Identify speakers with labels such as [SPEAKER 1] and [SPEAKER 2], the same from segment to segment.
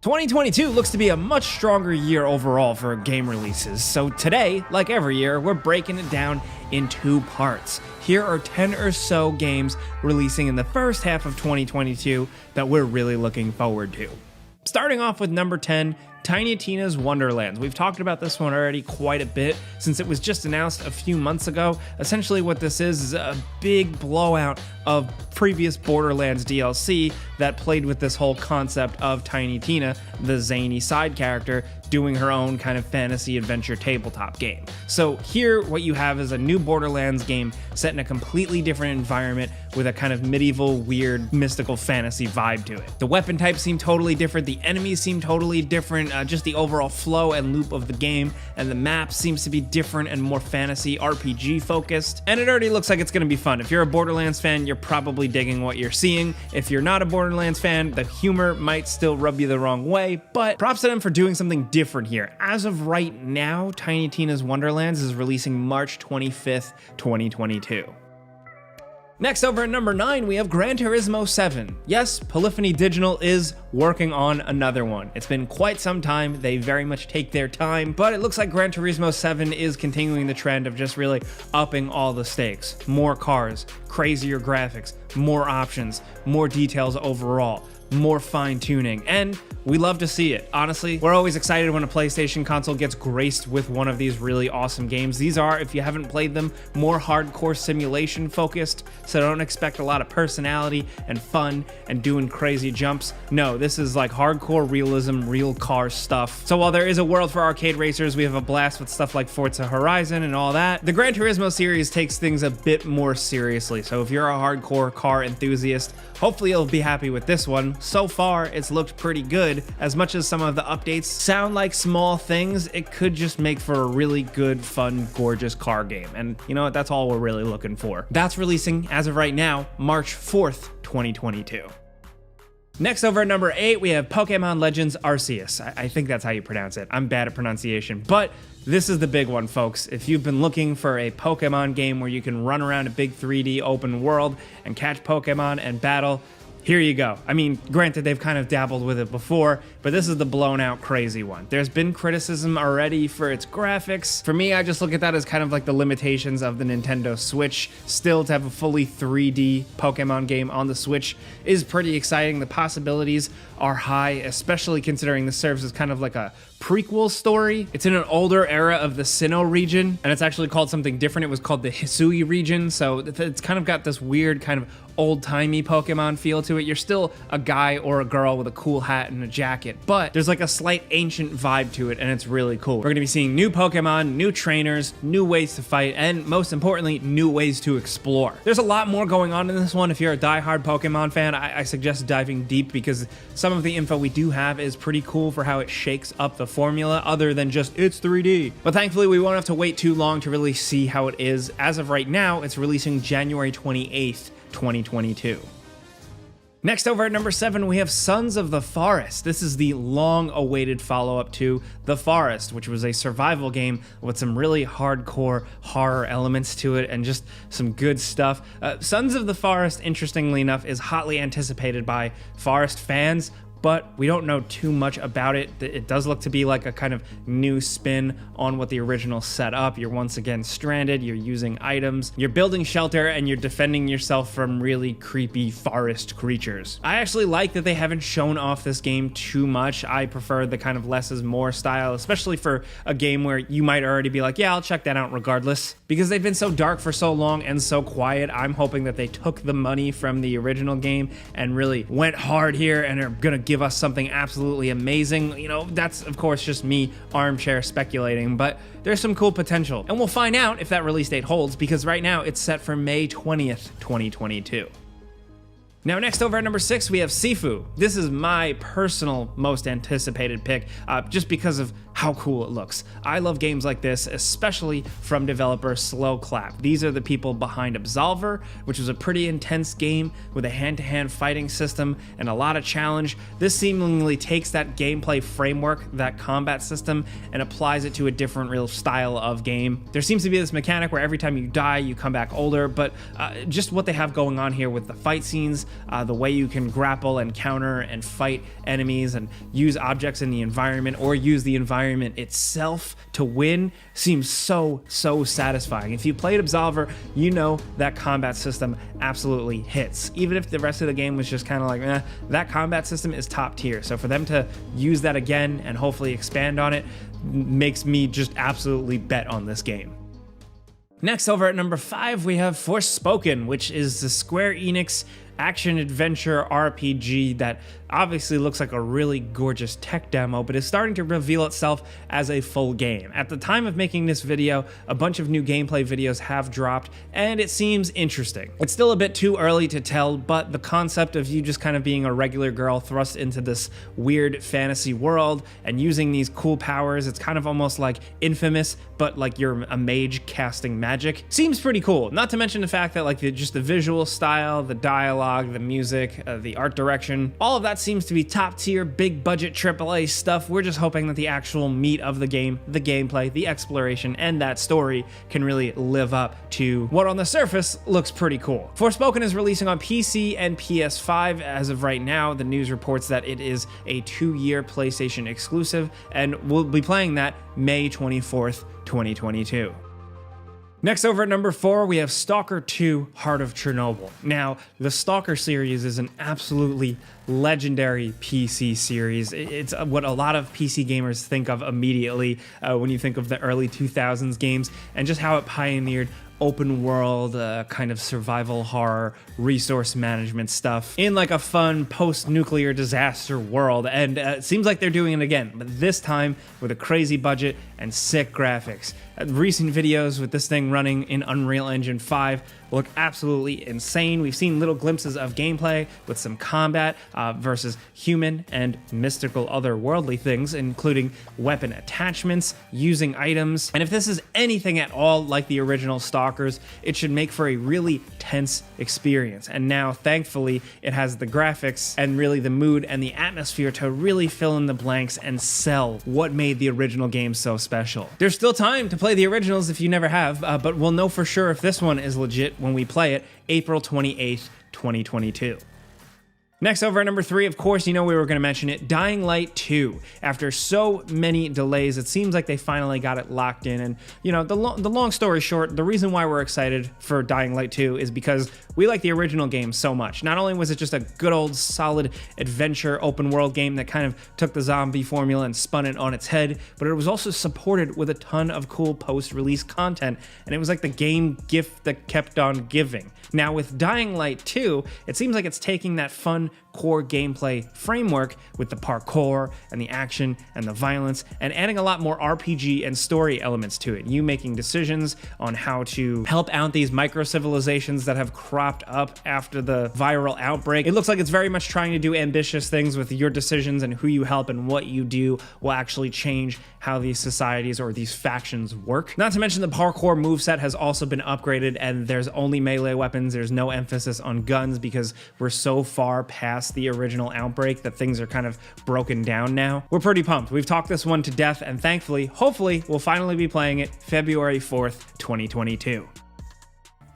[SPEAKER 1] 2022 looks to be a much stronger year overall for game releases, so today, like every year, we're breaking it down in two parts. Here are 10 or so games releasing in the first half of 2022 that we're really looking forward to. Starting off with number 10, Tiny Tina's Wonderlands. We've talked about this one already quite a bit since it was just announced a few months ago. Essentially what this is a big blowout of previous Borderlands DLC that played with this whole concept of Tiny Tina, the zany side character, doing her own kind of fantasy adventure tabletop game. So here what you have is a new Borderlands game set in a completely different environment with a kind of medieval, weird, mystical fantasy vibe to it. The weapon types seem totally different, the enemies seem totally different, just the overall flow and loop of the game, and the map seems to be different and more fantasy RPG focused, and it already looks like it's gonna be fun. If you're a Borderlands fan, you're probably digging what you're seeing. If you're not a Borderlands fan, the humor might still rub you the wrong way, but props to them for doing something different here. As of right now, Tiny Tina's Wonderlands is releasing March 25th, 2022. Next, over at number 9, we have Gran Turismo 7. Yes, Polyphony Digital is working on another one. It's been quite some time, they very much take their time, but it looks like Gran Turismo 7 is continuing the trend of just really upping all the stakes. More cars, crazier graphics, more options, more details overall, more fine-tuning, and we love to see it. Honestly, we're always excited when a PlayStation console gets graced with one of these really awesome games. These are, if you haven't played them, more hardcore simulation focused, so don't expect a lot of personality and fun and doing crazy jumps. No, this is like hardcore realism, real car stuff. So while there is a world for arcade racers, we have a blast with stuff like Forza Horizon and all that. The Gran Turismo series takes things a bit more seriously, so if you're a hardcore car enthusiast, hopefully you'll be happy with this one. So far, it's looked pretty good. As much as some of the updates sound like small things, it could just make for a really good, fun, gorgeous car game. And you know what? That's all we're really looking for. That's releasing, as of right now, March 4th, 2022. Next, over at number 8, we have Pokemon Legends Arceus. I think that's how you pronounce it. I'm bad at pronunciation, but this is the big one, folks. If you've been looking for a Pokemon game where you can run around a big 3D open world and catch Pokemon and battle, here you go. I mean, granted, they've kind of dabbled with it before, but this is the blown out crazy one. There's been criticism already for its graphics. For me, I just look at that as kind of like the limitations of the Nintendo Switch. Still, to have a fully 3D Pokemon game on the Switch is pretty exciting. The possibilities are high, especially considering this serves as kind of like a prequel story. It's in an older era of the Sinnoh region, and it's actually called something different. It was called the Hisui region, so it's kind of got this weird kind of old-timey Pokemon feel to it. You're still a guy or a girl with a cool hat and a jacket, but there's like a slight ancient vibe to it, and it's really cool. We're gonna be seeing new Pokemon, new trainers, new ways to fight, and most importantly, new ways to explore. There's a lot more going on in this one. If you're a die-hard Pokemon fan, I suggest diving deep because some of the info we do have is pretty cool for how it shakes up the formula other than just it's 3D. But thankfully, we won't have to wait too long to really see how it is. As of right now, it's releasing January 28th, 2022. Next, over at number 7, we have Sons of the Forest. This is the long-awaited follow-up to The Forest, which was a survival game with some really hardcore horror elements to it and just some good stuff. Sons of the Forest, interestingly enough, is hotly anticipated by Forest fans, but we don't know too much about it. It does look to be like a kind of new spin on what the original set up. You're once again stranded, you're using items, you're building shelter, and you're defending yourself from really creepy forest creatures. I actually like that they haven't shown off this game too much. I prefer the kind of less is more style, especially for a game where you might already be like, yeah, I'll check that out regardless. Because they've been so dark for so long and so quiet, I'm hoping that they took the money from the original game and really went hard here and are gonna give us something absolutely amazing. You know, that's of course just me armchair speculating, but there's some cool potential. And we'll find out if that release date holds because right now it's set for May 20th, 2022. Now next over at number 6, we have Sifu. This is my personal most anticipated pick just because of how cool it looks. I love games like this, especially from developer Slow Clap. These are the people behind Absolver, which was a pretty intense game with a hand-to-hand fighting system and a lot of challenge. This seemingly takes that gameplay framework, that combat system, and applies it to a different real style of game. There seems to be this mechanic where every time you die, you come back older, but just what they have going on here with the fight scenes, the way you can grapple and counter and fight enemies and use objects in the environment or use the environment itself to win seems so satisfying. If you played Absolver, you know that combat system absolutely hits. Even if the rest of the game was just kind of like, that combat system is top tier. So for them to use that again and hopefully expand on it makes me just absolutely bet on this game. Next, over at number 5, we have Forspoken, which is the Square Enix action-adventure RPG that obviously looks like a really gorgeous tech demo, but is starting to reveal itself as a full game. At the time of making this video, a bunch of new gameplay videos have dropped, and it seems interesting. It's still a bit too early to tell, but the concept of you just kind of being a regular girl thrust into this weird fantasy world and using these cool powers, it's kind of almost like Infamous, but like you're a mage casting magic, seems pretty cool. Not to mention the fact that like just the visual style, the dialogue, the music, the art direction, all of that seems to be top tier, big budget AAA stuff. We're just hoping that the actual meat of the game, the gameplay, the exploration, and that story can really live up to what on the surface looks pretty cool. Forspoken is releasing on PC and PS5 as of right now. The news reports that it is a 2-year PlayStation exclusive, and we'll be playing that May 24th, 2022. Next, over at number 4, we have Stalker 2: Heart of Chernobyl. Now, the Stalker series is an absolutely legendary PC series. It's what a lot of PC gamers think of immediately when you think of the early 2000s games, and just how it pioneered open world kind of survival horror resource management stuff in like a fun post-nuclear disaster world, and it seems like they're doing it again, but this time with a crazy budget and sick graphics. Recent videos with this thing running in Unreal Engine 5 look absolutely insane. We've seen little glimpses of gameplay with some combat versus human and mystical otherworldly things, including weapon attachments, using items. And if this is anything at all like the original Stalkers, it should make for a really tense experience. And now, thankfully, it has the graphics and really the mood and the atmosphere to really fill in the blanks and sell what made the original game so special. There's still time to play the originals if you never have, but we'll know for sure if this one is legit when we play it April 28th, 2022. Next, over at number 3, of course, you know we were going to mention it, Dying Light 2. After so many delays, it seems like they finally got it locked in. And, you know, the long story short, the reason why we're excited for Dying Light 2 is because we like the original game so much. Not only was it just a good old solid adventure open world game that kind of took the zombie formula and spun it on its head, but it was also supported with a ton of cool post-release content. And it was like the game gift that kept on giving. Now with Dying Light 2, it seems like it's taking that fun core gameplay framework with the parkour and the action and the violence and adding a lot more RPG and story elements to it. You making decisions on how to help out these micro-civilizations that have cropped up after the viral outbreak. It looks like it's very much trying to do ambitious things with your decisions, and who you help and what you do will actually change how these societies or these factions work. Not to mention the parkour moveset has also been upgraded, and there's only melee weapons. There's no emphasis on guns because we're so far past the original outbreak that things are kind of broken down now. We're pretty pumped. We've talked this one to death, and thankfully, hopefully, we'll finally be playing it February 4th, 2022.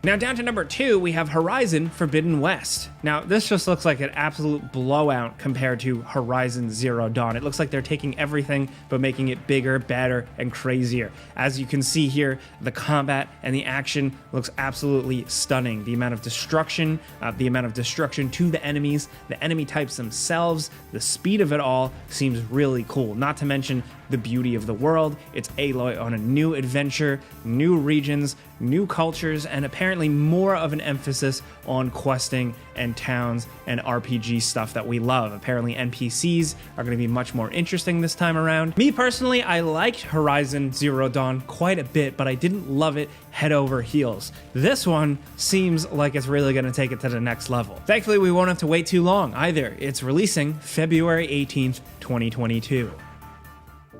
[SPEAKER 1] Now down to number 2, we have Horizon Forbidden West. Now this just looks like an absolute blowout compared to Horizon Zero Dawn. It looks like they're taking everything but making it bigger, better, and crazier. As you can see here, the combat and the action looks absolutely stunning. The amount of destruction to the enemies, the enemy types themselves, the speed of it all seems really cool. Not to mention the beauty of the world. It's Aloy on a new adventure, new regions, new cultures, and apparently more of an emphasis on questing and towns and RPG stuff that we love. Apparently NPCs are going to be much more interesting this time around. Me personally, I liked Horizon Zero Dawn quite a bit, but I didn't love it head over heels. This one seems like it's really going to take it to the next level. Thankfully, we won't have to wait too long either. It's releasing February 18th, 2022.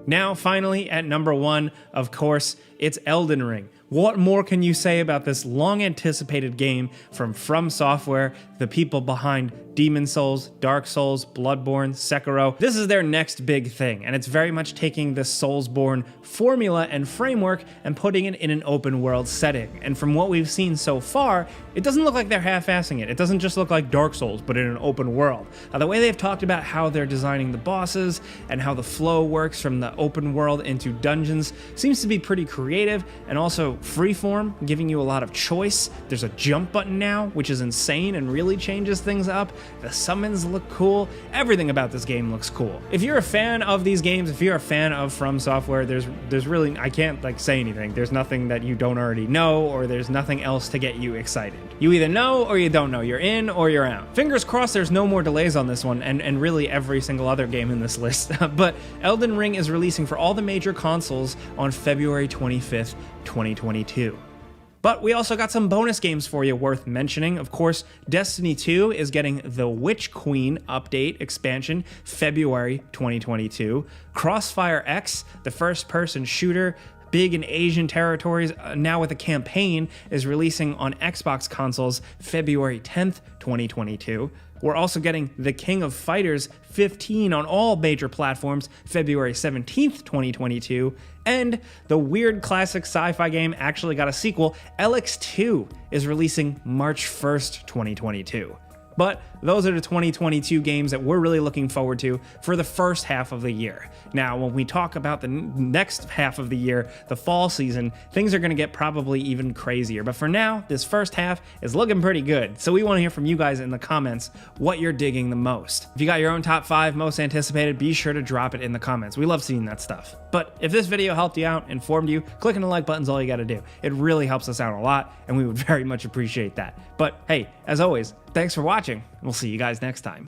[SPEAKER 1] Now, finally, at number 1, of course, it's Elden Ring. What more can you say about this long-anticipated game from Software, the people behind Demon Souls, Dark Souls, Bloodborne, Sekiro? This is their next big thing, and it's very much taking the Soulsborne formula and framework and putting it in an open-world setting. And from what we've seen so far, it doesn't look like they're half-assing it. It doesn't just look like Dark Souls, but in an open world. The way they've talked about how they're designing the bosses and how the flow works from the open world into dungeons seems to be pretty creative and also freeform, giving you a lot of choice. There's a jump button now, which is insane and really changes things up. The summons look cool. Everything about this game looks cool. If you're a fan of these games, if you're a fan of From Software, there's really, I can't say anything. There's nothing that you don't already know, or there's nothing else to get you excited. You either know or you don't know. You're in or you're out. Fingers crossed there's no more delays on this one, and really every single other game in this list. But Elden Ring is releasing for all the major consoles on February 25th, 2022. But we also got some bonus games for you worth mentioning. Of course, Destiny 2 is getting the Witch Queen update expansion February 2022. Crossfire X, the first-person shooter, big in Asian territories, now with a campaign, is releasing on Xbox consoles February 10th, 2022. We're also getting The King of Fighters 15 on all major platforms February 17th, 2022. And the weird classic sci-fi game actually got a sequel. Alex 2 is releasing March 1st, 2022. But those are the 2022 games that we're really looking forward to for the first half of the year. Now, when we talk about the next half of the year, the fall season, things are going to get probably even crazier. But for now, this first half is looking pretty good. So we want to hear from you guys in the comments what you're digging the most. If you got your own top 5 most anticipated, be sure to drop it in the comments. We love seeing that stuff. But if this video helped you out, informed you, clicking the like button's all you got to do. It really helps us out a lot, and we would very much appreciate that. But hey, as always, thanks for watching. We'll see you guys next time.